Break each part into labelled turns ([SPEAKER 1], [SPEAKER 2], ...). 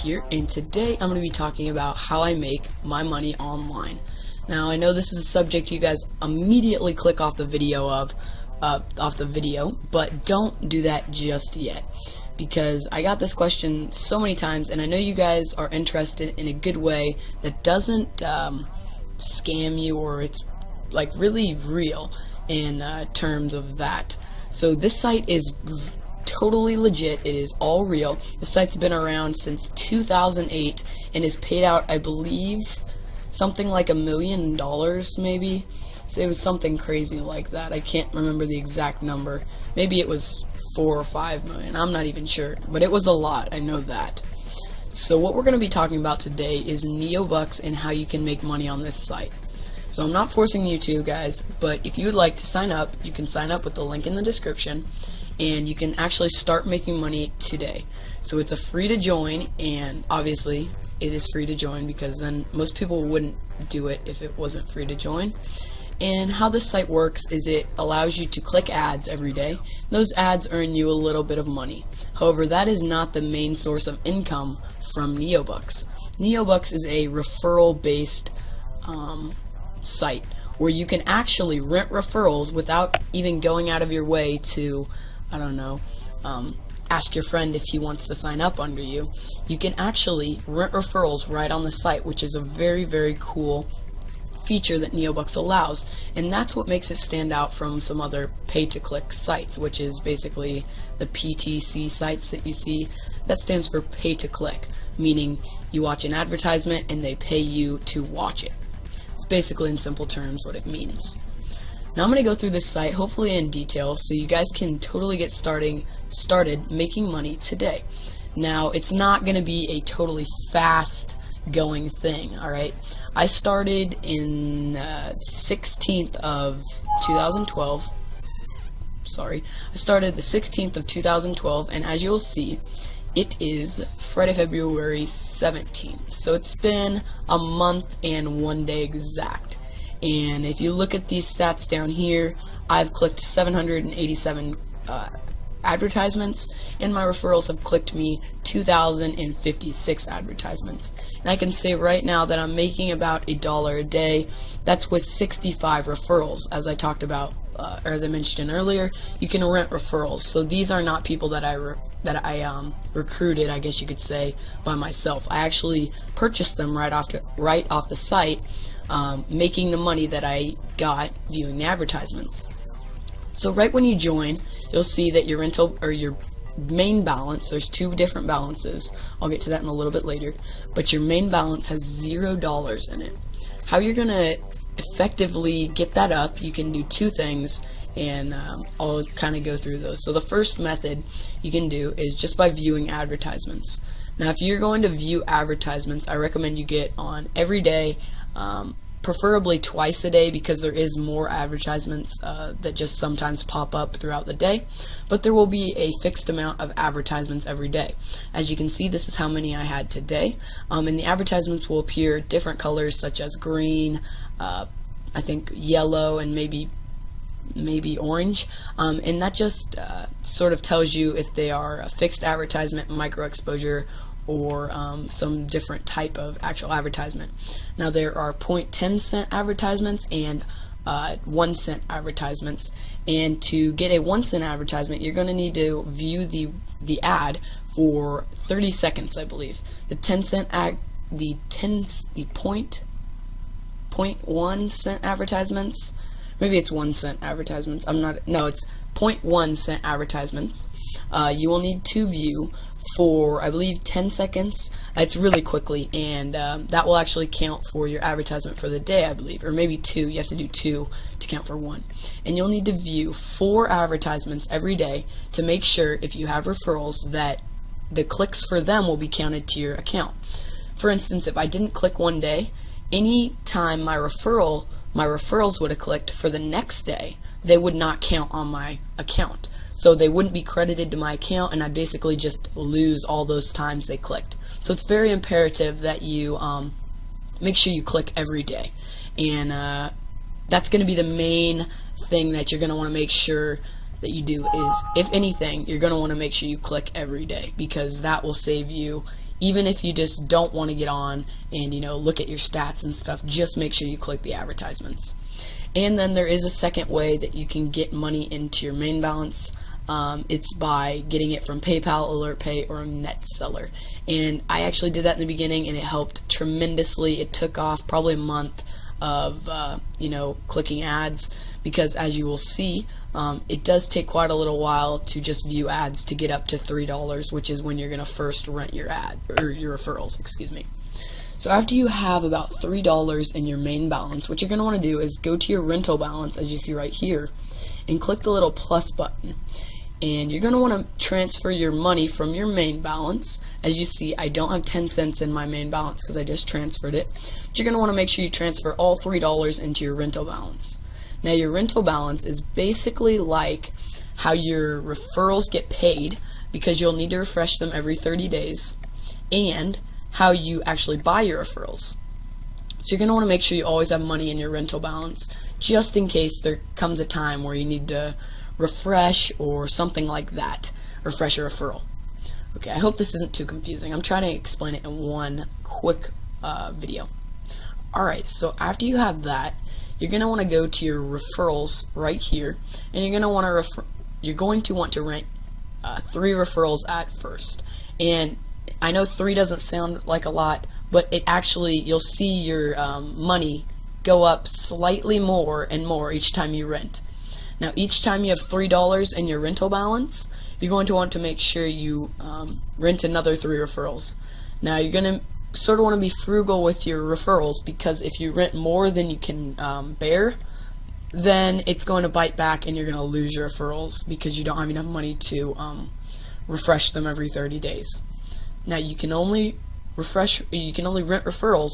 [SPEAKER 1] Here, and today I'm going to be talking about how I make my money online. Now I know this is a subject you guys immediately click off the video but don't do that just yet, because I got this question so many times and I know you guys are interested in a good way that doesn't scam you, or it's like really real in terms of that. So this site is totally legit. It is all real. The site's been around since 2008 and has paid out, I believe, something like $1 million maybe. So it was something crazy like that. I can't remember the exact number. Maybe it was 4 or 5 million. I'm not even sure, but it was a lot. I know that. So what we're going to be talking about today is Neobux and how you can make money on this site. So I'm not forcing you to, guys, but if you would like to sign up, you can sign up with the link in the description, and you can actually start making money today. So it's a free to join, and obviously it is free to join because then most people wouldn't do it if it wasn't free to join. And how this site works is it allows you to click ads every day. Those ads earn you a little bit of money. However, that is not the main source of income from Neobux. Neobux is a referral based site where you can actually rent referrals without even going out of your way to, I don't know, ask your friend if he wants to sign up under you. You can actually rent referrals right on the site, which is a very, very cool feature that Neobux allows, and that's what makes it stand out from some other pay-to-click sites, which is basically the PTC sites that you see. That stands for pay-to-click, meaning you watch an advertisement and they pay you to watch it. It's basically, in simple terms, what it means. Now I'm going to go through this site, hopefully in detail, so you guys can totally get started making money today. Now, it's not going to be a totally fast going thing, alright? I started in 16th of 2012. Sorry. I started the 16th of 2012, and as you'll see, it is Friday, February 17th. So it's been a month and 1 day exact. And if you look at these stats down here, I've clicked 787 advertisements, and my referrals have clicked me 2,056 advertisements. And I can say right now that I'm making about $1 a day. That's with 65 referrals, as I talked about, or as I mentioned earlier. You can rent referrals. So these are not people that I recruited, I guess you could say, by myself. I actually purchased them right off the site, making the money that I got viewing the advertisements. So right when you join, you'll see that your rental, or your main balance, there's two different balances. I'll get to that in a little bit later, but your main balance has $0 in it. How you're gonna effectively get that up, you can do two things, and I'll kind of go through those. So the first method you can do is just by viewing advertisements. Now if you're going to view advertisements, I recommend you get on every day, preferably twice a day, because there is more advertisements that just sometimes pop up throughout the day, but there will be a fixed amount of advertisements every day. As you can see, this is how many I had today, and the advertisements will appear different colors such as green, I think yellow, and maybe orange, and that just sort of tells you if they are a fixed advertisement, micro exposure, or some different type of actual advertisement. Now there are 0.10 cent advertisements and 1 cent advertisements, and to get a 1 cent advertisement you're going to need to view the ad for 30 seconds, I believe. The 10 cent the 0.1 cent advertisements, maybe it's 1 cent advertisements, it's 0.1 cent advertisements, you will need to view for, I believe, 10 seconds. It's really quickly, and that will actually count for your advertisement for the day, I believe, or maybe 2. You have to do 2 to count for 1. And you'll need to view 4 advertisements every day to make sure, if you have referrals, that the clicks for them will be counted to your account. For instance, if I didn't click one day, any time my referrals would have clicked for the next day, they would not count on my account. So they wouldn't be credited to my account, and I basically just lose all those times they clicked. So it's very imperative that you make sure you click every day. And that's going to be the main thing that you're going to want to make sure that you do is, if anything, you're going to want to make sure you click every day, because that will save you. Even if you just don't want to get on and, you know, look at your stats and stuff, just make sure you click the advertisements. And then there is a second way that you can get money into your main balance. It's by getting it from PayPal, AlertPay, or NetSeller. And I actually did that in the beginning, and it helped tremendously. It took off probably a month of you know, clicking ads, because as you will see, it does take quite a little while to just view ads to get up to $3, which is when you're going to first rent your ad, or your referrals, excuse me. So after you have about $3 in your main balance, what you're going to want to do is go to your rental balance, as you see right here, and click the little plus button. And you're going to want to transfer your money from your main balance. As you see, I don't have 10 cents in my main balance because I just transferred it. But you're going to want to make sure you transfer all $3 into your rental balance. Now, your rental balance is basically like how your referrals get paid, because you'll need to refresh them every 30 days, and how you actually buy your referrals. So you're going to want to make sure you always have money in your rental balance, just in case there comes a time where you need to refresh or something like that, refresh a referral. Okay, I hope this isn't too confusing. I'm trying to explain it in one quick video. Alright, so after you have that, you're going to want to go to your referrals right here, and you're going to want to rent 3 referrals at first. And I know 3 doesn't sound like a lot, but it actually, you'll see your money go up slightly more and more each time you rent. Now, each time you have $3 in your rental balance, you're going to want to make sure you rent another 3 referrals. Now, you're going to sort of want to be frugal with your referrals, because if you rent more than you can bear, then it's going to bite back and you're going to lose your referrals because you don't have enough money to refresh them every 30 days. Now, you can only rent referrals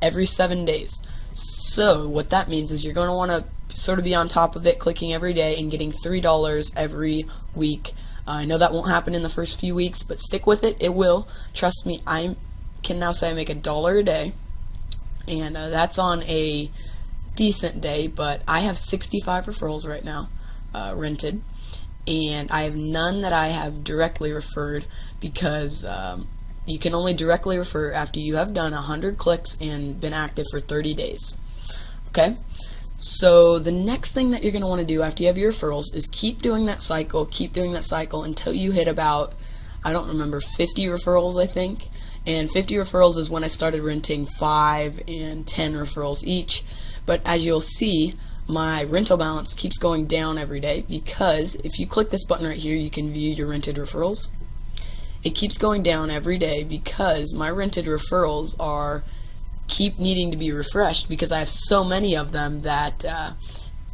[SPEAKER 1] every 7 days. So what that means is you're going to want to sort of be on top of it, clicking every day and getting $3 every week. I know that won't happen in the first few weeks, but stick with it. It will. Trust me, I can now say I make $1 a day, and that's on a decent day, but I have 65 referrals right now rented, and I have none that I have directly referred, because you can only directly refer after you have done 100 clicks and been active for 30 days. Okay? So the next thing that you're going to want to do after you have your referrals is keep doing that cycle until you hit about, I don't remember, 50 referrals, I think. And 50 referrals is when I started renting 5 and 10 referrals each. But as you'll see, my rental balance keeps going down every day, because if you click this button right here, you can view your rented referrals. It keeps going down every day because my rented referrals keep needing to be refreshed, because I have so many of them that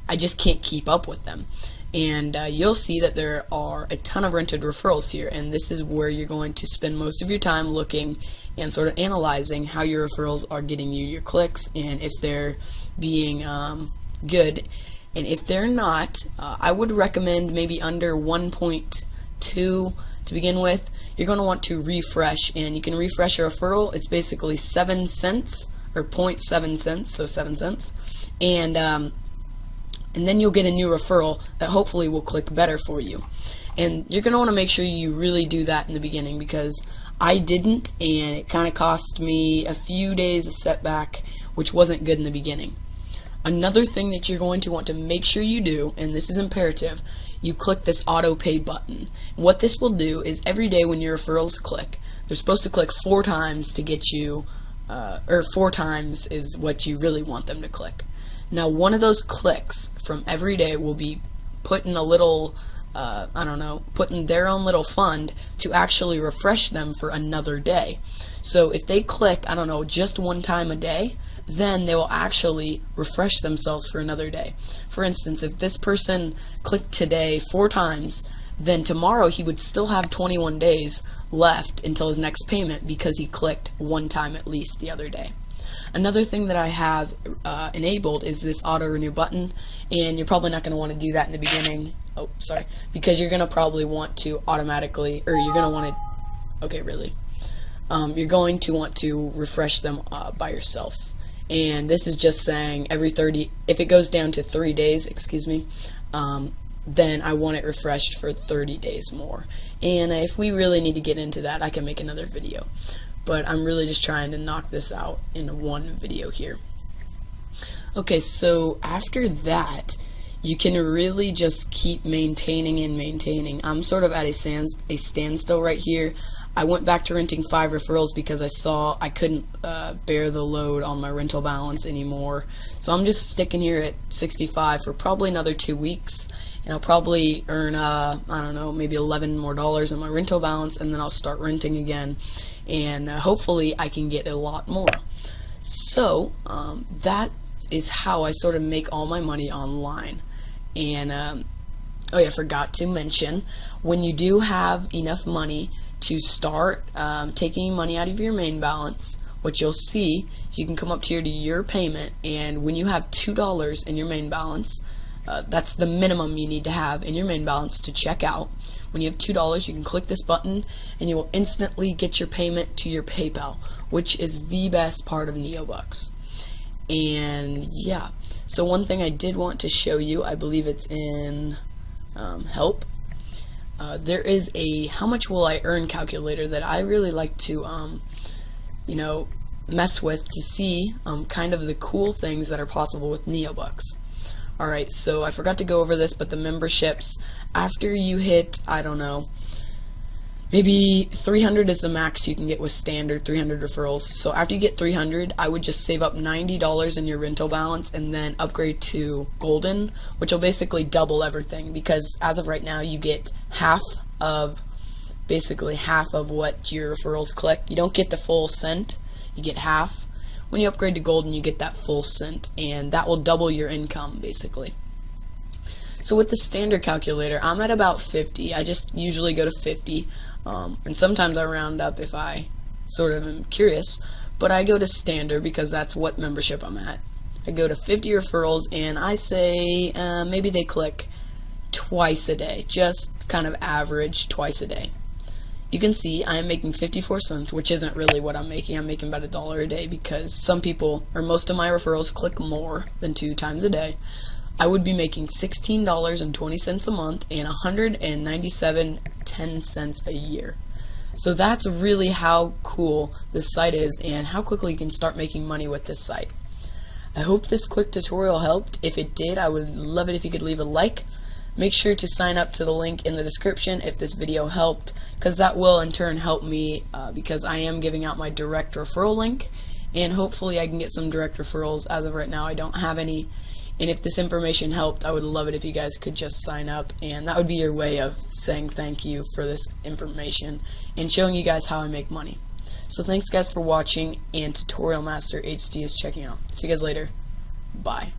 [SPEAKER 1] I just can't keep up with them. And you'll see that there are a ton of rented referrals here, and this is where you're going to spend most of your time looking and sort of analyzing how your referrals are getting you your clicks, and if they're being good. And if they're not, I would recommend maybe under 1.2 to begin with. You're going to want to refresh, and you can refresh a referral. It's basically 7 cents, or 0.7 cents, so 7 cents. And then you'll get a new referral that hopefully will click better for you. And you're going to want to make sure you really do that in the beginning, because I didn't, and it kind of cost me a few days of setback, which wasn't good in the beginning. Another thing that you're going to want to make sure you do, and this is imperative, you click this auto pay button. And what this will do is every day when your referrals click, they're supposed to click 4 times to get you, or 4 times is what you really want them to click. Now, one of those clicks from every day will be put in a little, put in their own little fund to actually refresh them for another day. So if they click, just 1 time a day, then they will actually refresh themselves for another day. For instance, if this person clicked today 4 times, then tomorrow he would still have 21 days left until his next payment, because he clicked 1 time at least the other day. Another thing that I have enabled is this auto renew button, and you're probably not going to want to do that in the beginning. Oh, sorry, because you're going to probably want to automatically, or you're going to want to, you're going to want to refresh them by yourself. And this is just saying every 30, if it goes down to 3 days, then I want it refreshed for 30 days more. And if we really need to get into that, I can make another video. But I'm really just trying to knock this out in one video here. Okay, so after that, you can really just keep maintaining and maintaining. I'm sort of at a standstill right here. I went back to renting 5 referrals because I saw I couldn't bear the load on my rental balance anymore. So I'm just sticking here at 65 for probably another 2 weeks, and I'll probably earn I don't know, maybe $11 more on my rental balance, and then I'll start renting again, and hopefully I can get a lot more. So that is how I sort of make all my money online. And oh yeah, I forgot to mention, when you do have enough money to start taking money out of your main balance, what you'll see, you can come up here to your payment, and when you have $2 in your main balance, that's the minimum you need to have in your main balance to check out. When you have $2, you can click this button and you will instantly get your payment to your PayPal, which is the best part of Neobux. And yeah, so one thing I did want to show you, I believe it's in help. There is a how much will I earn calculator that I really like to you know, mess with to see kind of the cool things that are possible with Neobux. Alright, so I forgot to go over this, but the memberships, after you hit, I don't know, maybe 300 is the max you can get with standard 300 referrals. So after you get 300, I would just save up $90 in your rental balance and then upgrade to golden, which will basically double everything, because as of right now you get basically half of what your referrals collect. You don't get the full cent, you get half. When you upgrade to golden, you get that full cent, and that will double your income basically. So with the standard calculator, I'm at about 50. I just usually go to 50, and sometimes I round up if I sort of am curious, but I go to standard because that's what membership I'm at. I go to 50 referrals, and I say maybe they click twice a day, just kind of average twice a day. You can see I am making 54 cents, which isn't really what I'm making. I'm making about $1 a day because some people, or most of my referrals, click more than 2 times a day. I would be making $16.20 a month and $197.10 a year. So that's really how cool this site is and how quickly you can start making money with this site. I hope this quick tutorial helped. If it did, I would love it if you could leave a like. Make sure to sign up to the link in the description if this video helped, because that will in turn help me because I am giving out my direct referral link, and hopefully I can get some direct referrals. As of right now, I don't have any, and if this information helped, I would love it if you guys could just sign up, and that would be your way of saying thank you for this information and showing you guys how I make money. So thanks guys for watching, and Tutorial Master HD is checking out. See you guys later. Bye.